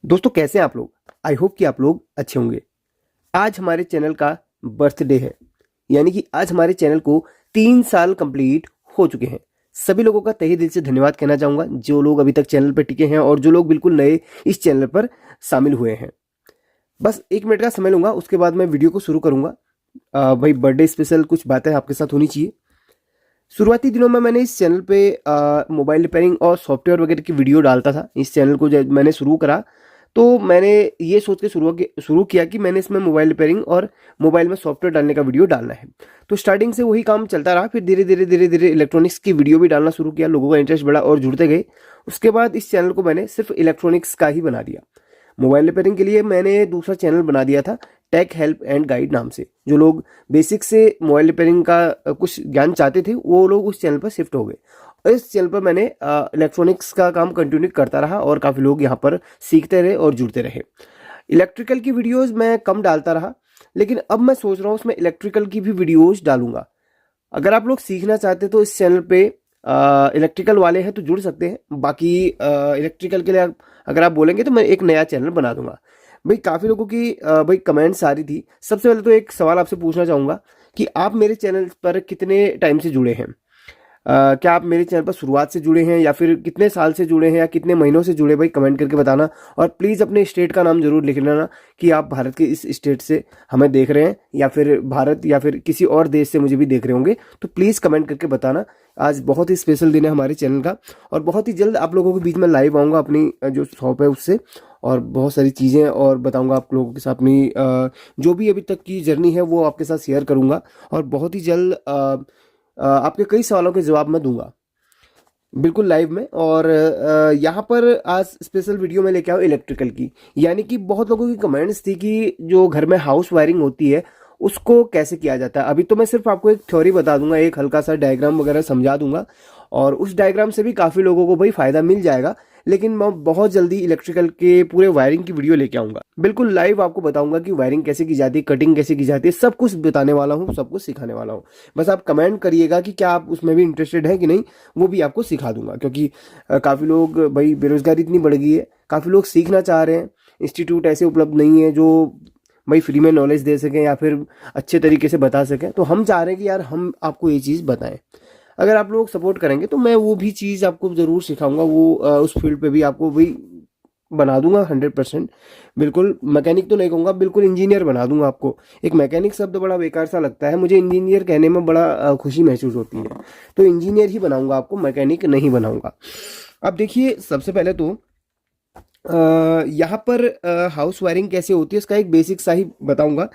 दोस्तों कैसे हैं आप लोग। आई होप कि आप लोग अच्छे होंगे। आज हमारे चैनल का बर्थडे है, यानी कि आज हमारे चैनल को 3 साल कंप्लीट हो चुके हैं। सभी लोगों का तहे दिल से धन्यवाद कहना चाहूँगा, जो लोग अभी तक चैनल पर टिके हैं और जो लोग बिल्कुल नए इस चैनल पर शामिल हुए हैं। बस 1 मिनट का समय लूँगा, उसके बाद मैं वीडियो को शुरू करूँगा। भाई बर्थडे स्पेशल कुछ बातें आपके साथ होनी चाहिए। शुरुआती दिनों में मैंने इस चैनल पे मोबाइल रिपेयरिंग और सॉफ्टवेयर वगैरह की वीडियो डालता था। इस चैनल को जब मैंने शुरू करा तो मैंने ये सोच के शुरू किया कि मैंने इसमें मोबाइल रिपेयरिंग और मोबाइल में सॉफ्टवेयर डालने का वीडियो डालना है। तो स्टार्टिंग से वही काम चलता रहा, फिर धीरे धीरे इलेक्ट्रॉनिक्स की वीडियो भी डालना शुरू किया, लोगों का इंटरेस्ट बढ़ा और जुड़ते गए। उसके बाद इस चैनल को मैंने सिर्फ इलेक्ट्रॉनिक्स का ही बना दिया। मोबाइल रिपेयरिंग के लिए मैंने दूसरा चैनल बना दिया था, टेक हेल्प एंड गाइड नाम से। जो लोग बेसिक से मोबाइल रिपेयरिंग का कुछ ज्ञान चाहते थे वो लोग उस चैनल पर शिफ्ट हो गए। और इस चैनल पर मैंने इलेक्ट्रॉनिक्स का काम कंटिन्यू करता रहा और काफ़ी लोग यहाँ पर सीखते रहे और जुड़ते रहे। इलेक्ट्रिकल की वीडियोस मैं कम डालता रहा, लेकिन अब मैं सोच रहा हूँ उसमें इलेक्ट्रिकल की भी वीडियोस डालूंगा। अगर आप लोग सीखना चाहते तो इस चैनल पे इलेक्ट्रिकल वाले हैं तो जुड़ सकते हैं। बाकी इलेक्ट्रिकल के लिए अगर आप बोलेंगे तो मैं एक नया चैनल बना दूंगा। भाई काफ़ी लोगों की भाई कमेंट्स आ रही थी। सबसे पहले तो एक सवाल आपसे पूछना चाहूँगा कि आप मेरे चैनल पर कितने टाइम से जुड़े हैं। क्या आप मेरे चैनल पर शुरुआत से जुड़े हैं या फिर कितने साल से जुड़े हैं या कितने महीनों से जुड़े, भाई कमेंट करके बताना। और प्लीज़ अपने स्टेट का नाम जरूर लिख लेना कि आप भारत के इस स्टेट से हमें देख रहे हैं या फिर भारत या फिर किसी और देश से मुझे भी देख रहे होंगे। तो प्लीज़ कमेंट करके बताना। आज बहुत ही स्पेशल दिन है हमारे चैनल का और बहुत ही जल्द आप लोगों के बीच में लाइव आऊँगा अपनी जो शॉप है उससे, और बहुत सारी चीज़ें और बताऊंगा आप लोगों के साथ। अपनी जो भी अभी तक की जर्नी है वो आपके साथ शेयर करूंगा और बहुत ही जल्द आपके कई सवालों के जवाब मैं दूंगा बिल्कुल लाइव में। और यहाँ पर आज स्पेशल वीडियो में लेके आओ इलेक्ट्रिकल की, यानी कि बहुत लोगों की कमेंट्स थी कि जो घर में हाउस वायरिंग होती है उसको कैसे किया जाता है। अभी तो मैं सिर्फ आपको एक थ्योरी बता दूंगा, एक हल्का सा डायग्राम वगैरह समझा दूंगा और उस डायग्राम से भी काफ़ी लोगों को भाई फ़ायदा मिल जाएगा। लेकिन मैं बहुत जल्दी इलेक्ट्रिकल के पूरे वायरिंग की वीडियो लेके आऊँगा, बिल्कुल लाइव आपको बताऊंगा कि वायरिंग कैसे की जाती है, कटिंग कैसे की जाती है, सब कुछ बताने वाला हूँ, सब कुछ सिखाने वाला हूँ। बस आप कमेंट करिएगा कि क्या आप उसमें भी इंटरेस्टेड हैं कि नहीं, वो भी आपको सिखा दूंगा। क्योंकि काफ़ी लोग, भाई बेरोजगारी इतनी बढ़ गई है, काफ़ी लोग सीखना चाह रहे हैं। इंस्टीट्यूट ऐसे उपलब्ध नहीं है जो भाई फ्री में नॉलेज दे सकें या फिर अच्छे तरीके से बता सकें। तो हम चाह रहे हैं कि यार हम आपको ये चीज़ बताएं। अगर आप लोग सपोर्ट करेंगे तो मैं वो भी चीज़ आपको ज़रूर सिखाऊंगा, वो उस फील्ड पे भी आपको भी बना दूंगा 100%। बिल्कुल मैकेनिक तो नहीं कहूँगा, बिल्कुल इंजीनियर बना दूंगा आपको। एक मैकेनिक शब्द बड़ा बेकार सा लगता है, मुझे इंजीनियर कहने में बड़ा खुशी महसूस होती है। तो इंजीनियर ही बनाऊंगा आपको, मैकेनिक नहीं बनाऊंगा। अब देखिए सबसे पहले तो यहाँ पर हाउस वायरिंग कैसे होती है इसका एक बेसिक सा ही बताऊंगा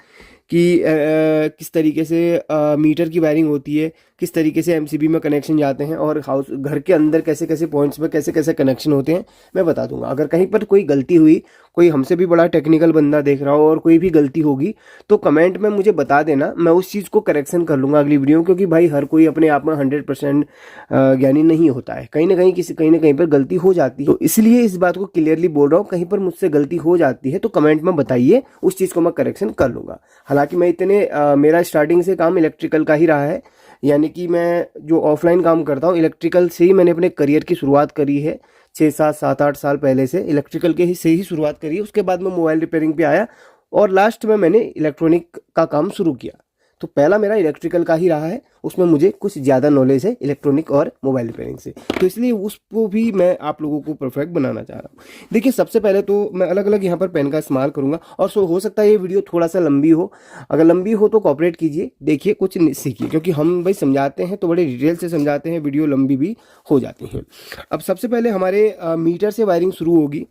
कि किस तरीके से मीटर की वायरिंग होती है, किस तरीके से एमसीबी में कनेक्शन जाते हैं और हाउस घर के अंदर कैसे कैसे पॉइंट्स में कैसे कैसे कनेक्शन होते हैं मैं बता दूंगा। अगर कहीं पर कोई गलती हुई, कोई हमसे भी बड़ा टेक्निकल बंदा देख रहा हो और कोई भी गलती होगी तो कमेंट में मुझे बता देना, मैं उस चीज़ को करेक्शन कर लूँगा अगली वीडियो में। क्योंकि भाई हर कोई अपने आप में 100% ज्ञानी नहीं होता है, कहीं ना कहीं पर गलती हो जाती है। तो इसलिए इस बात को क्लियरली बोल रहा हूँ, कहीं पर मुझसे गलती हो जाती है तो कमेंट में बताइए, उस चीज़ को मैं करेक्शन कर लूँगा। हालांकि मैं मेरा स्टार्टिंग से काम इलेक्ट्रिकल का ही रहा है, यानी कि मैं जो ऑफलाइन काम करता हूँ इलेक्ट्रिकल से ही मैंने अपने करियर की शुरुआत करी है। 6 7 7 8 साल पहले से इलेक्ट्रिकल के ही से ही शुरुआत करी है। उसके बाद मैं मोबाइल रिपेयरिंग पे आया और लास्ट में मैंने इलेक्ट्रॉनिक का काम शुरू किया। तो पहला मेरा इलेक्ट्रिकल का ही रहा है, उसमें मुझे कुछ ज़्यादा नॉलेज है इलेक्ट्रॉनिक और मोबाइल रिपेयरिंग से, तो इसलिए उसको भी मैं आप लोगों को परफेक्ट बनाना चाह रहा हूँ। देखिए सबसे पहले तो मैं अलग अलग यहाँ पर पेन का इस्तेमाल करूँगा और सो हो सकता है ये वीडियो थोड़ा सा लंबी हो। अगर लंबी हो तो कॉपरेट कीजिए, देखिए कुछ सीखिए, क्योंकि हम भाई समझाते हैं तो बड़े डिटेल से समझाते हैं, वीडियो लंबी भी हो जाती हैं। अब सबसे पहले हमारे मीटर से वायरिंग शुरू होगी।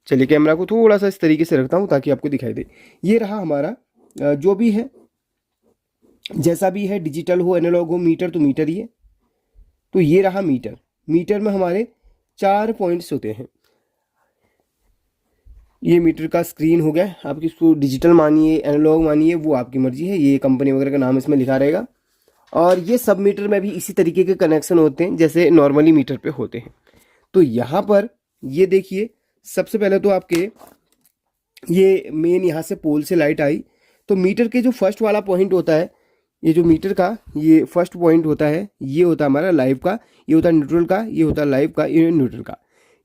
चलिए कैमरा को थोड़ा सा इस तरीके से रखता हूँ ताकि आपको दिखाई दे। ये रहा हमारा जो भी है, जैसा भी है, डिजिटल हो एनालॉग हो, मीटर तो मीटर ही है। तो ये रहा मीटर। मीटर में हमारे 4 पॉइंट्स होते हैं। ये मीटर का स्क्रीन हो गया, आप इसको डिजिटल मानिए एनालॉग मानिए वो आपकी मर्जी है, ये कंपनी वगैरह का नाम इसमें लिखा रहेगा। और ये सब मीटर में भी इसी तरीके के कनेक्शन होते हैं जैसे नॉर्मली मीटर पे होते हैं। तो यहाँ पर ये देखिए सबसे पहले तो आपके ये मेन यहाँ से पोल से लाइट आई, तो मीटर के जो फर्स्ट वाला पॉइंट होता है, ये जो मीटर का ये फर्स्ट पॉइंट होता है, ये होता है हमारा लाइव का, ये होता है न्यूट्रल का, ये होता है लाइव का, ये न्यूट्रल का।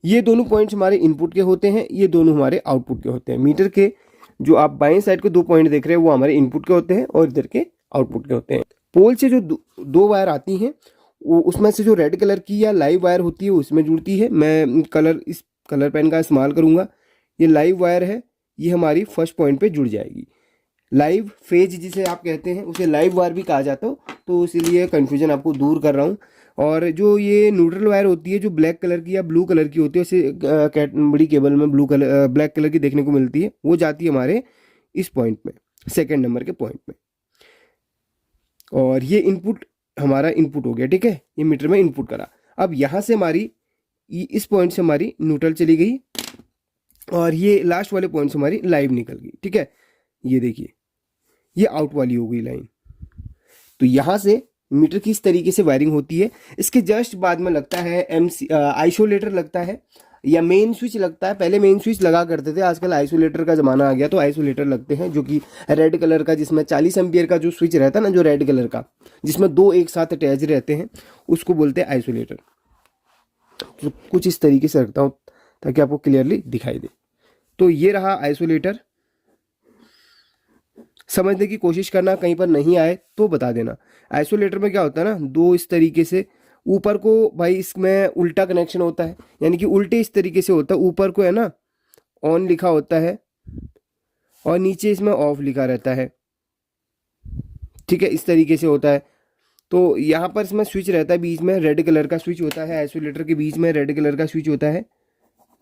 ये दोनों पॉइंट्स हमारे इनपुट के होते हैं, ये दोनों हमारे आउटपुट के होते हैं। मीटर के जो आप बाएं साइड को 2 पॉइंट देख रहे हैं वो हमारे इनपुट के होते हैं और इधर के आउटपुट के होते हैं। पोल से जो दो वायर आती हैं वो उसमें से जो रेड कलर की या लाइव वायर होती है उसमें जुड़ती है। मैं इस कलर पेन का इस्तेमाल करूँगा। ये लाइव वायर है, ये हमारी फर्स्ट पॉइंट पे जुड़ जाएगी। लाइव फेज जिसे आप कहते हैं उसे लाइव वायर भी कहा जाता हो, तो इसीलिए कन्फ्यूजन आपको दूर कर रहा हूँ। और जो ये न्यूट्रल वायर होती है जो ब्लैक कलर की या ब्लू कलर की होती है, उसे बड़ी केबल में ब्लैक कलर की देखने को मिलती है, वो जाती है हमारे इस पॉइंट में, सेकेंड नंबर के पॉइंट में। और ये इनपुट हमारा इनपुट हो गया, ठीक है, ये मीटर में इनपुट करा। अब यहाँ से हमारी इस पॉइंट से हमारी न्यूट्रल चली गई और ये लास्ट वाले पॉइंट से हमारी लाइव निकल गई, ठीक है। ये देखिए ये आउट वाली हो गई लाइन। तो यहाँ से मीटर की इस तरीके से वायरिंग होती है। इसके जस्ट बाद में लगता है आइसोलेटर लगता है या मेन स्विच लगता है। पहले मेन स्विच लगा करते थे, आजकल आइसोलेटर का ज़माना आ गया तो आइसोलेटर लगते हैं, जो कि रेड कलर का, जिसमें 40 एम्पियर का जो स्विच रहता है ना, जो रेड कलर का, जिसमें 2 एक साथ अटैच रहते हैं, उसको बोलते हैं आइसोलेटर। तो कुछ इस तरीके से रखता हूँ ताकि आपको क्लियरली दिखाई दे। तो ये रहा आइसोलेटर। समझने की कोशिश करना, कहीं पर नहीं आए तो बता देना। आइसोलेटर में क्या होता है ना, 2 इस तरीके से ऊपर को, भाई इसमें उल्टा कनेक्शन होता है, यानी कि उल्टे इस तरीके से होता है। ऊपर को है ना ऑन लिखा होता है और नीचे इसमें ऑफ लिखा रहता है, ठीक है, इस तरीके से होता है। तो यहाँ पर इसमें स्विच रहता है, बीच में रेड कलर का स्विच होता है। आइसोलेटर के बीच में रेड कलर का स्विच होता है।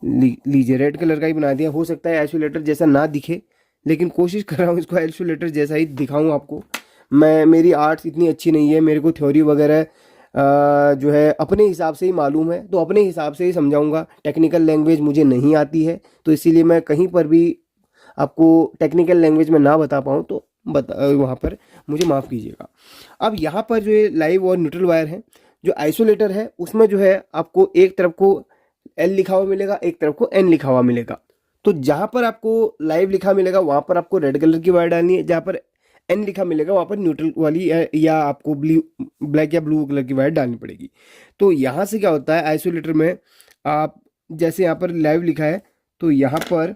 लीजिए रेड कलर का ही बना दिया। हो सकता है आइसोलेटर जैसा ना दिखे, लेकिन कोशिश कर रहा हूँ इसको आइसोलेटर जैसा ही दिखाऊँ आपको। मेरी आर्ट्स इतनी अच्छी नहीं है, मेरे को थ्योरी वगैरह जो है अपने हिसाब से ही मालूम है, तो अपने हिसाब से ही समझाऊंगा। टेक्निकल लैंग्वेज मुझे नहीं आती है, तो इसीलिए मैं कहीं पर भी आपको टेक्निकल लैंग्वेज में ना बता पाऊँ तो वहाँ पर मुझे माफ़ कीजिएगा। अब यहाँ पर जो ये लाइव और न्यूट्रल वायर है, जो आइसोलेटर है उसमें जो है आपको एक तरफ को L लिखा हुआ मिलेगा, एक तरफ को N लिखा हुआ मिलेगा। तो जहाँ पर आपको लाइव लिखा मिलेगा वहाँ पर आपको रेड कलर की वायर डालनी है, जहाँ पर N लिखा मिलेगा वहाँ पर न्यूट्रल वाली या आपको ब्लैक या ब्लू कलर की वायर डालनी पड़ेगी। तो यहाँ से क्या होता है, आइसोलेटर में आप जैसे यहाँ पर लाइव लिखा है तो यहाँ पर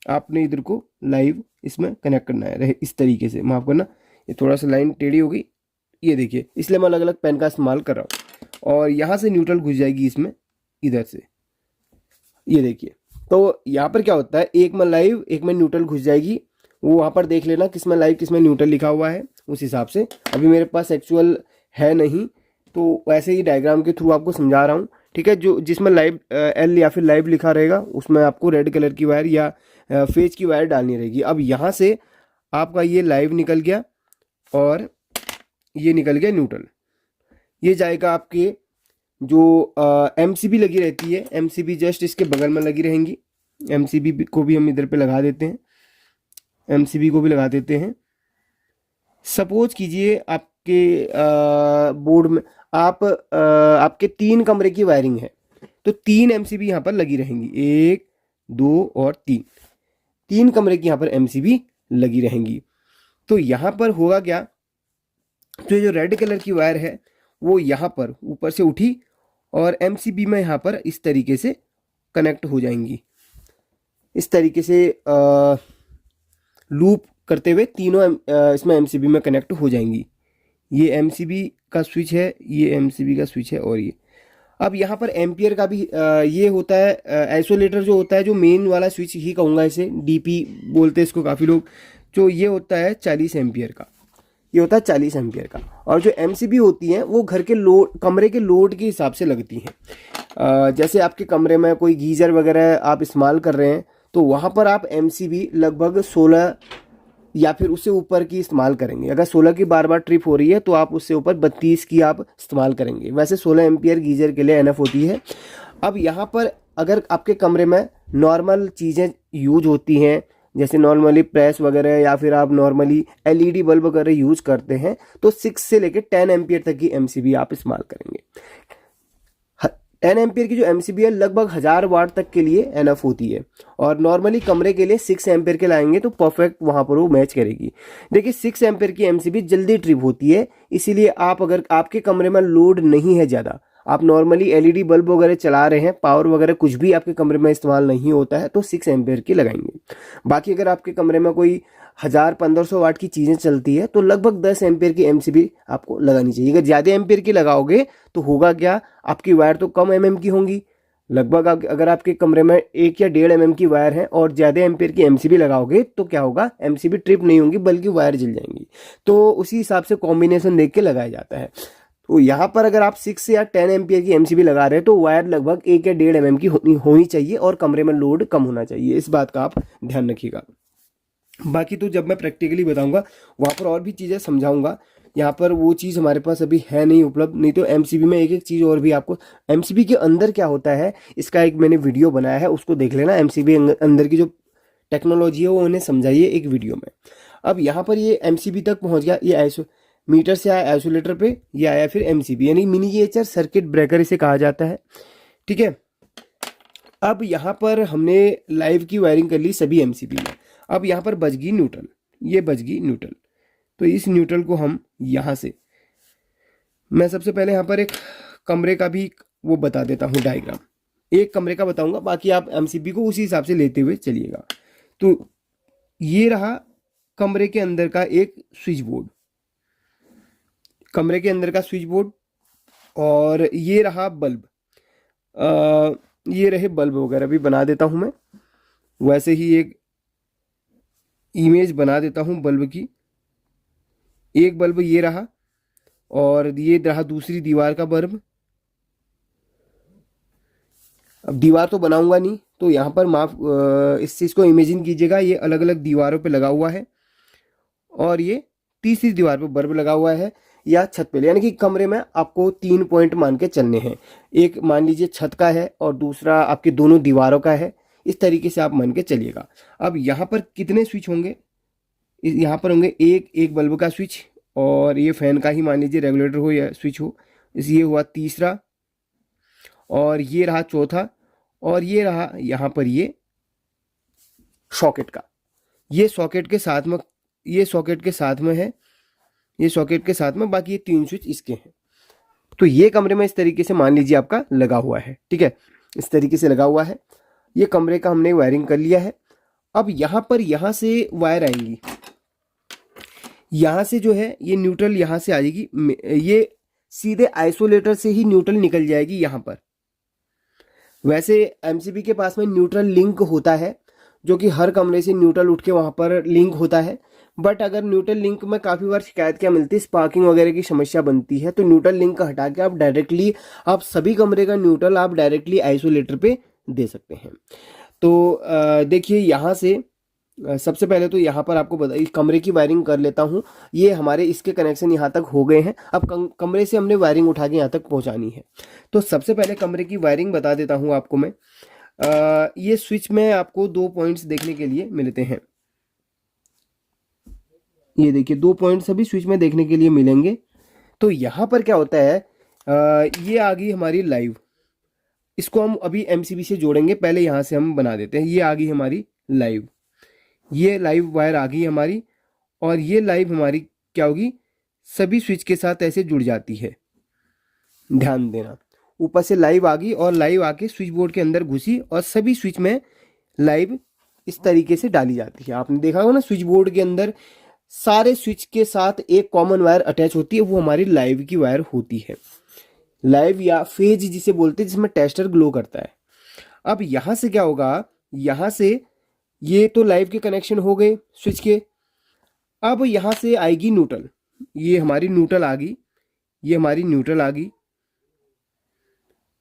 आपने इधर को लाइव इसमें कनेक्ट करना है इस तरीके से। माफ़ करना, ये थोड़ा सा लाइन टेढ़ी हो गई, ये देखिए, इसलिए मैं अलग अलग पेन का इस्तेमाल कर रहा हूँ। और यहाँ से न्यूट्रल घुस जाएगी इसमें, इधर से, ये देखिए। तो यहाँ पर क्या होता है, एक में लाइव एक में न्यूट्रल घुस जाएगी। वो वहाँ पर देख लेना किस में लाइव किस में न्यूट्रल लिखा हुआ है, उस हिसाब से। अभी मेरे पास एक्चुअल है नहीं, तो वैसे ही डायग्राम के थ्रू आपको समझा रहा हूँ, ठीक है। जो जिसमें लाइव L या फिर लाइव लिखा रहेगा उसमें आपको रेड कलर की वायर या फेज की वायर डालनी रहेगी। अब यहाँ से आपका ये लाइव निकल गया और ये निकल गया न्यूट्रल। ये जाएगा आपके जो MCB लगी रहती है, MCB जस्ट इसके बगल में लगी रहेंगी। MCB को भी हम इधर पे लगा देते हैं, MCB को भी लगा देते हैं। सपोज कीजिए आपके बोर्ड में आपके 3 कमरे की वायरिंग है, तो 3 MCB यहाँ पर लगी रहेंगी, 1 2 और 3 कमरे की यहाँ पर MCB लगी रहेंगी। तो यहाँ पर होगा क्या, तो जो रेड कलर की वायर है वो यहाँ पर ऊपर से उठी और MCB में यहाँ पर इस तरीके से कनेक्ट हो जाएंगी। इस तरीके से लूप करते हुए तीनों इसमें MCB में कनेक्ट हो जाएंगी। ये MCB का स्विच है, ये MCB का स्विच है और ये। अब यहाँ पर एम्पियर का भी ये होता है। आइसोलेटर जो होता है, जो मेन वाला स्विच ही कहूँगा इसे, DP बोलते हैं इसको काफ़ी लोग, जो ये होता है 40 एम्पियर का, ये होता है 40 एम्पियर का। और जो MCB होती हैं वो घर के लोड, कमरे के लोड के हिसाब से लगती हैं। जैसे आपके कमरे में कोई गीज़र वगैरह आप इस्तेमाल कर रहे हैं तो वहाँ पर आप MCB लगभग 16 या फिर उससे ऊपर की इस्तेमाल करेंगे। अगर 16 की बार बार ट्रिप हो रही है तो आप उससे ऊपर 32 की आप इस्तेमाल करेंगे। वैसे 16 एम्पियर गीज़र के लिए एनफ होती है। अब यहाँ पर अगर आपके कमरे में नॉर्मल चीज़ें यूज होती हैं, जैसे नॉर्मली प्रेस वगैरह या फिर आप नॉर्मली LED बल्ब वगैरह यूज़ करते हैं, तो 6 से लेकर 10 एम्पियर तक की MCB आप इस्तेमाल करेंगे। 10 एम्पियर की जो MCB है लगभग 1000 वाट तक के लिए एनफ होती है। और नॉर्मली कमरे के लिए 6 एम्पियर के लाएंगे तो परफेक्ट वहाँ पर वो मैच करेगी। देखिए 6 एम्पियर की MCB जल्दी ट्रिप होती है, इसीलिए आप अगर आपके कमरे में लोड नहीं है ज़्यादा, आप नॉर्मली एलईडी बल्ब वगैरह चला रहे हैं, पावर वगैरह कुछ भी आपके कमरे में इस्तेमाल नहीं होता है, तो 6 एम्पेयर की लगाएंगे। बाकी अगर आपके कमरे में कोई 1000-1500 वाट की चीज़ें चलती है तो लगभग 10 एम्पेयर की एमसीबी आपको लगानी चाहिए। अगर ज़्यादा एम्पेयर की लगाओगे तो होगा क्या, आपकी वायर तो कम एमएम की होंगी। लगभग अगर आपके कमरे में 1 या 1.5 एमएम की वायर है और ज़्यादा एम्पेयर की एमसीबी लगाओगे तो क्या होगा, एमसीबी ट्रिप नहीं होंगी बल्कि वायर जल जाएंगी। तो उसी हिसाब से कॉम्बिनेशन देख के लगाया जाता है। तो यहाँ पर अगर आप 6 या 10 एम्पियर की एमसीबी लगा रहे हैं तो वायर लगभग 1 या 1.5 एमएम की होनी चाहिए और कमरे में लोड कम होना चाहिए। इस बात का आप ध्यान रखिएगा। बाकी तो जब मैं प्रैक्टिकली बताऊंगा वहाँ पर और भी चीज़ें समझाऊंगा। यहाँ पर वो चीज़ हमारे पास अभी है नहीं उपलब्ध, नहीं तो एमसीबी में एक एक चीज़ और भी आपको, एमसीबी के अंदर क्या होता है इसका एक मैंने वीडियो बनाया है, उसको देख लेना। एमसीबी अंदर की जो टेक्नोलॉजी है वो उन्हें समझाइए एक वीडियो में। अब यहाँ पर ये एमसीबी तक पहुँच गया, ये मीटर से आया आइसोलेटर पे, ये आया फिर एमसीबी, यानी मिनिएचर सर्किट ब्रेकर इसे कहा जाता है। ठीक है, अब यहाँ पर हमने लाइव की वायरिंग कर ली सभी एमसीबी में। अब यहाँ पर बच गई न्यूट्रल, ये बच गई न्यूट्रल। तो इस न्यूट्रल को हम यहाँ से, मैं सबसे पहले यहाँ पर एक कमरे का भी वो बता देता हूँ डायग्राम, एक कमरे का बताऊंगा, बाकी आप एमसीबी को उसी हिसाब से लेते हुए चलिएगा। तो ये रहा कमरे के अंदर का एक स्विच बोर्ड, कमरे के अंदर का स्विच बोर्ड, और ये रहा बल्ब। ये रहे बल्ब वगैरह भी बना देता हूँ मैं, वैसे ही एक इमेज बना देता हूँ बल्ब की। एक बल्ब ये रहा और ये रहा दूसरी दीवार का बल्ब। अब दीवार तो बनाऊंगा नहीं, तो यहाँ पर इस चीज़ को इमेजिन कीजिएगा, ये अलग अलग दीवारों पे लगा हुआ है और ये तीसरी दीवार पे बल्ब लगा हुआ है या छत पे, यानी कि कमरे में आपको 3 पॉइंट मान के चलने हैं। एक मान लीजिए छत का है और दूसरा आपकी दोनों दीवारों का है, इस तरीके से आप मान के चलिएगा। अब यहाँ पर कितने स्विच होंगे, यहाँ पर होंगे एक बल्ब का स्विच, और ये फैन का ही मान लीजिए रेगुलेटर हो या स्विच हो, ये हुआ तीसरा, और ये रहा चौथा, और ये रहा यहाँ पर ये सॉकेट का, ये सॉकेट के साथ में, ये सॉकेट के साथ में है, ये सॉकेट के साथ में, बाकी ये 3 स्विच इसके हैं। तो ये कमरे में इस तरीके से मान लीजिए आपका लगा हुआ है। ठीक है, इस तरीके से लगा हुआ है। ये कमरे का हमने वायरिंग कर लिया है। अब यहाँ पर यहाँ से वायर आएंगी, यहाँ से जो है ये न्यूट्रल यहाँ से आ जाएगी, ये सीधे आइसोलेटर से ही न्यूट्रल निकल जाएगी यहाँ पर। वैसे एमसीबी के पास में न्यूट्रल लिंक होता है, जो कि हर कमरे से न्यूट्रल उठ के वहाँ पर लिंक होता है। बट अगर न्यूट्रल लिंक में काफ़ी बार शिकायत क्या मिलती है, स्पार्किंग वगैरह की समस्या बनती है, तो न्यूट्रल लिंक का हटा के आप डायरेक्टली, आप सभी कमरे का न्यूट्रल आप डायरेक्टली आइसोलेटर पे दे सकते हैं। तो देखिए यहाँ से सबसे पहले तो यहाँ पर आपको इस कमरे की वायरिंग कर लेता हूँ। ये हमारे इसके कनेक्शन यहाँ तक हो गए हैं। अब कमरे से हमने वायरिंग उठा के यहाँ तक पहुँचानी है। तो सबसे पहले कमरे की वायरिंग बता देता हूँ आपको मैं। ये स्विच में आपको 2 पॉइंट्स देखने के लिए मिलते हैं। ये देखिए 2 पॉइंट्स सभी स्विच में देखने के लिए मिलेंगे। तो यहाँ पर क्या होता है, ये आ गई हमारी लाइव, इसको हम अभी एमसीबी से जोड़ेंगे, पहले यहाँ से हम बना देते हैं। ये आ गई हमारी लाइव, ये लाइव वायर आ गई हमारी, और ये लाइव हमारी क्या होगी, सभी स्विच के साथ ऐसे जुड़ जाती है। ध्यान देना, ऊपर से लाइव आ गई और लाइव आके स्विच बोर्ड के अंदर घुसी और सभी स्विच में लाइव इस तरीके से डाली जाती है। आपने देखा होगा ना, स्विच बोर्ड के अंदर सारे स्विच के साथ एक कॉमन वायर अटैच होती है, वो हमारी लाइव की वायर होती है। लाइव या फेज जिसे बोलते हैं, जिसमें टेस्टर ग्लो करता है। अब यहाँ से क्या होगा, यहाँ से ये तो लाइव के कनेक्शन हो गए स्विच के। अब यहाँ से आएगी न्यूट्रल, ये हमारी न्यूट्रल आ गई, ये हमारी न्यूट्रल आ गई,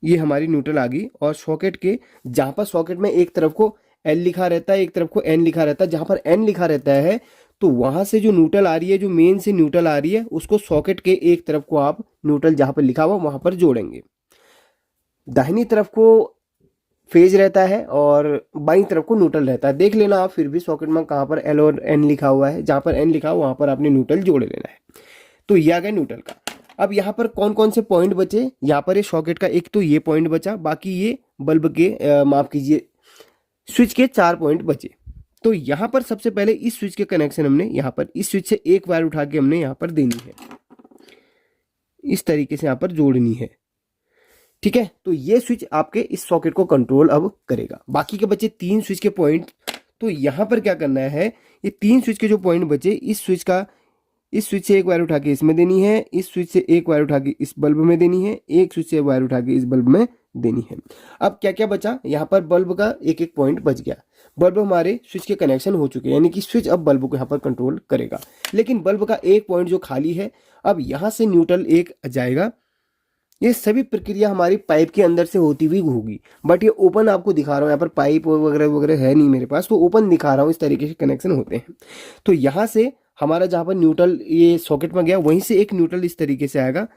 ये हमारी न्यूट्रल आ गई। और सॉकेट के जहाँ पर सॉकेट में एक तरफ को L लिखा रहता है, एक तरफ को N लिखा रहता है, जहाँ पर N लिखा रहता है तो वहाँ से जो न्यूट्रल आ रही है, जो मेन से न्यूट्रल आ रही है, उसको सॉकेट के एक तरफ को आप न्यूट्रल जहाँ पर लिखा हुआ वहाँ पर जोड़ेंगे। दाहिनी तरफ को फेज रहता है और बाईं तरफ को न्यूट्रल रहता है। देख लेना आप फिर भी सॉकेट में कहाँ पर L और N लिखा हुआ है, जहाँ पर N लिखा हुआ वहाँ पर आपने न्यूट्रल जोड़ लेना है। तो ये आ गया न्यूट्रल का। अब यहाँ पर कौन कौन से पॉइंट बचे, यहाँ पर ये सॉकेट का एक तो ये पॉइंट बचा, बाकी ये बल्ब के माफ कीजिए स्विच के 4 पॉइंट बचे। तो यहाँ पर सबसे पहले इस स्विच के कनेक्शन हमने यहाँ पर इस स्विच से एक वायर उठा के हमने यहाँ पर देनी है, इस तरीके से यहाँ पर जोड़नी है। ठीक है, तो ये स्विच आपके इस सॉकेट को कंट्रोल अब करेगा। बाकी के बचे 3 स्विच के पॉइंट, तो यहाँ पर क्या करना है, ये 3 स्विच के जो पॉइंट बचे, इस स्विच से एक वायर उठा के इसमें देनी है, इस स्विच से एक वायर उठा के इस बल्ब में देनी है, एक स्विच से वायर उठा के इस बल्ब में देनी है। अब क्या क्या बचा, यहाँ पर बल्ब का एक एक पॉइंट बच गया। बल्ब हमारे स्विच के कनेक्शन हो चुके हैं, यानी कि स्विच अब बल्ब को यहाँ पर कंट्रोल करेगा। लेकिन बल्ब का एक पॉइंट जो खाली है, अब यहाँ से न्यूट्रल एक जाएगा। ये सभी प्रक्रिया हमारी पाइप के अंदर से होती हुई होगी, बट ये ओपन आपको दिखा रहा हूँ, यहाँ पर पाइप वगैरह वगैरह है नहीं मेरे पास, तो ओपन दिखा रहा हूँ। इस तरीके से कनेक्शन होते हैं। तो यहाँ से हमारा जहाँ पर न्यूट्रल ये सॉकेट में गया, वहीं से एक न्यूट्रल इस तरीके से आएगा।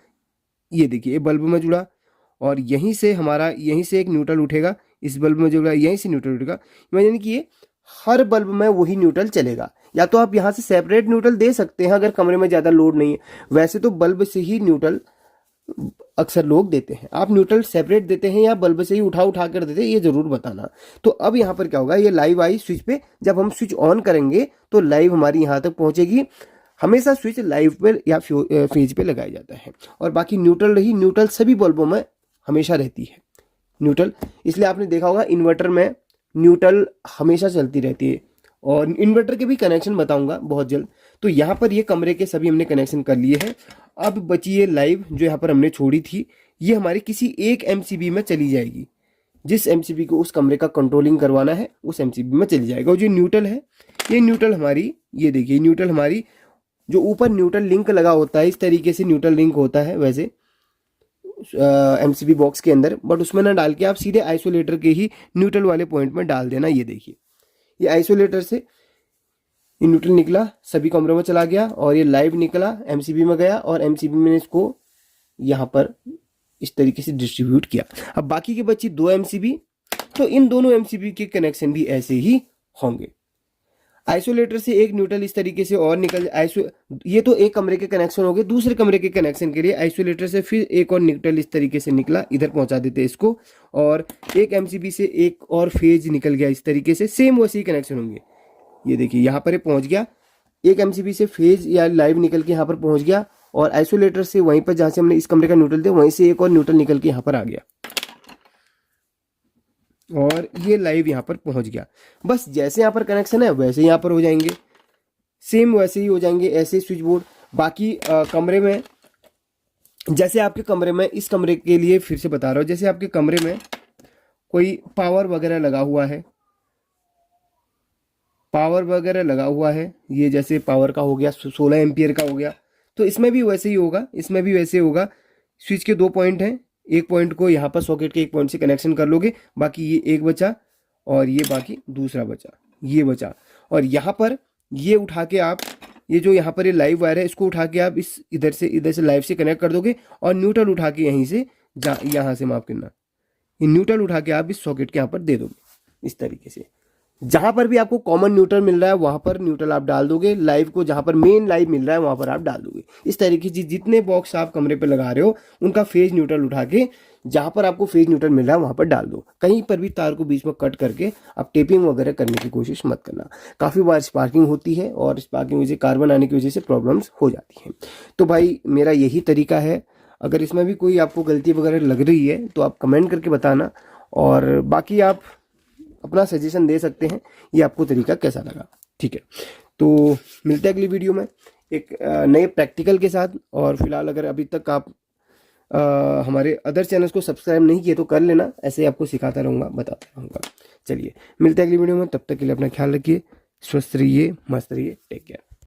ये देखिए, ये बल्ब में जुड़ा, और यहीं से एक न्यूट्रल उठेगा, इस बल्ब में जुड़ा, यहीं से न्यूट्रल उठेगा। यानी कि ये हर बल्ब में वही न्यूट्रल चलेगा। या तो आप यहाँ से सेपरेट न्यूट्रल दे सकते हैं अगर कमरे में ज़्यादा लोड नहीं है, वैसे तो बल्ब से ही न्यूट्रल अक्सर लोग देते हैं। आप न्यूट्रल सेपरेट देते हैं या बल्ब से ही उठा कर देते हैं, ये जरूर बताना। तो अब यहाँ पर क्या होगा, ये लाइव आई स्विच पे, जब हम स्विच ऑन करेंगे तो लाइव हमारी यहाँ तक पहुंचेगी। हमेशा स्विच लाइव पे या फेज पे लगाया जाता है। और बाकी न्यूट्रल रही, न्यूट्रल सभी बल्बों में हमेशा रहती है न्यूट्रल, इसलिए आपने देखा होगा इन्वर्टर में न्यूट्रल हमेशा चलती रहती है। और इन्वर्टर के भी कनेक्शन बताऊंगा बहुत जल्द। तो यहाँ पर ये कमरे के सभी हमने कनेक्शन कर लिए हैं। अब बची ये लाइव जो यहाँ पर हमने छोड़ी थी, ये हमारी किसी एक एमसीबी में चली जाएगी। जिस एमसीबी को उस कमरे का कंट्रोलिंग करवाना है उस एमसीबी में चली जाएगा। और जो न्यूट्रल है, ये न्यूट्रल हमारी, ये देखिए न्यूट्रल हमारी, जो ऊपर न्यूट्रल लिंक लगा होता है, इस तरीके से न्यूट्रल लिंक होता है वैसे एमसीबी बॉक्स के अंदर, बट उसमें ना डाल के आप सीधे आइसोलेटर के ही न्यूट्रल वाले पॉइंट में डाल देना। ये देखिए, ये आइसोलेटर से ये न्यूट्रल निकला, सभी कमरों में चला गया, और ये लाइव निकला एमसीबी में गया, और एमसीबी में इसको यहाँ पर इस तरीके से डिस्ट्रीब्यूट किया। अब बाकी की बची 2 एमसीबी, तो इन दोनों एमसीबी के कनेक्शन भी ऐसे ही होंगे। आइसोलेटर से एक न्यूट्रल इस तरीके से और निकल, ये तो एक कमरे के कनेक्शन हो गए। दूसरे कमरे के कनेक्शन के लिए आइसोलेटर से फिर एक और न्यूट्रल इस तरीके से निकला, इधर पहुंचा देते इसको, और एक एमसीबी से एक और फेज निकल गया इस तरीके से, सेम वैसे ही कनेक्शन होंगे। ये देखिए, यहाँ पर पहुंच गया, एक एमसीबी से फेज या लाइव निकल के यहाँ पर पहुंच गया, और आइसोलेटर से वहीं पर जहाँ से हमने इस कमरे का न्यूट्रल दिया, वहीं से एक और न्यूट्रल निकल के यहाँ पर आ गया, और ये लाइव यहाँ पर पहुंच गया। बस जैसे यहाँ पर कनेक्शन है वैसे यहाँ पर हो जाएंगे, सेम वैसे ही हो जाएंगे ऐसे स्विच बोर्ड। बाकी कमरे में, जैसे आपके कमरे में, इस कमरे के लिए फिर से बता रहा हूँ, जैसे आपके कमरे में कोई पावर वगैरह लगा हुआ है, ये जैसे पावर का हो गया, 16 एम्पियर का हो गया, तो इसमें भी वैसे ही होगा, इसमें भी वैसे होगा। स्विच के 2 पॉइंट हैं, एक पॉइंट को यहाँ पर सॉकेट के एक पॉइंट से कनेक्शन कर लोगे, बाकी ये एक बचा, और ये बाकी दूसरा बचा, ये बचा। और यहाँ पर ये उठा के आप, ये जो यहाँ पर ये लाइव वायर है, इसको उठा के आप इस इधर से लाइव से कनेक्ट कर दोगे, और न्यूट्रल उठा के यहीं से यहाँ से माफ करना, ये न्यूट्रल उठा के आप इस सॉकेट के यहाँ पर दे दोगे। इस तरीके से जहां पर भी आपको कॉमन न्यूट्रल मिल रहा है वहां पर न्यूट्रल आप डाल दोगे, लाइव को जहां पर मेन लाइव मिल रहा है वहां पर आप डाल दोगे। इस तरीके से जितने बॉक्स आप कमरे पे लगा रहे हो उनका फेज न्यूट्रल उठा के जहां पर आपको फेज न्यूट्रल मिल रहा है वहां पर डाल दो। कहीं पर भी तार को बीच में कट करके आप टेपिंग वगैरह करने की कोशिश मत करना। काफ़ी बार स्पार्किंग होती है और स्पार्किंग वजह से कार्बन आने की वजह से प्रॉब्लम्स हो जाती हैं। तो भाई मेरा यही तरीका है, अगर इसमें भी कोई आपको गलती वगैरह लग रही है तो आप कमेंट करके बताना, और बाकी आप अपना सजेशन दे सकते हैं ये आपको तरीका कैसा लगा। ठीक है, तो मिलते हैं अगली वीडियो में एक नए प्रैक्टिकल के साथ। और फिलहाल अगर अभी तक आप हमारे अदर चैनल्स को सब्सक्राइब नहीं किए तो कर लेना, ऐसे आपको सिखाता रहूँगा, बताता रहूँगा। चलिए मिलते हैं अगली वीडियो में, तब तक के लिए अपना ख्याल रखिए, स्वस्थ रहिए, मस्त रहिए, टेक केयर।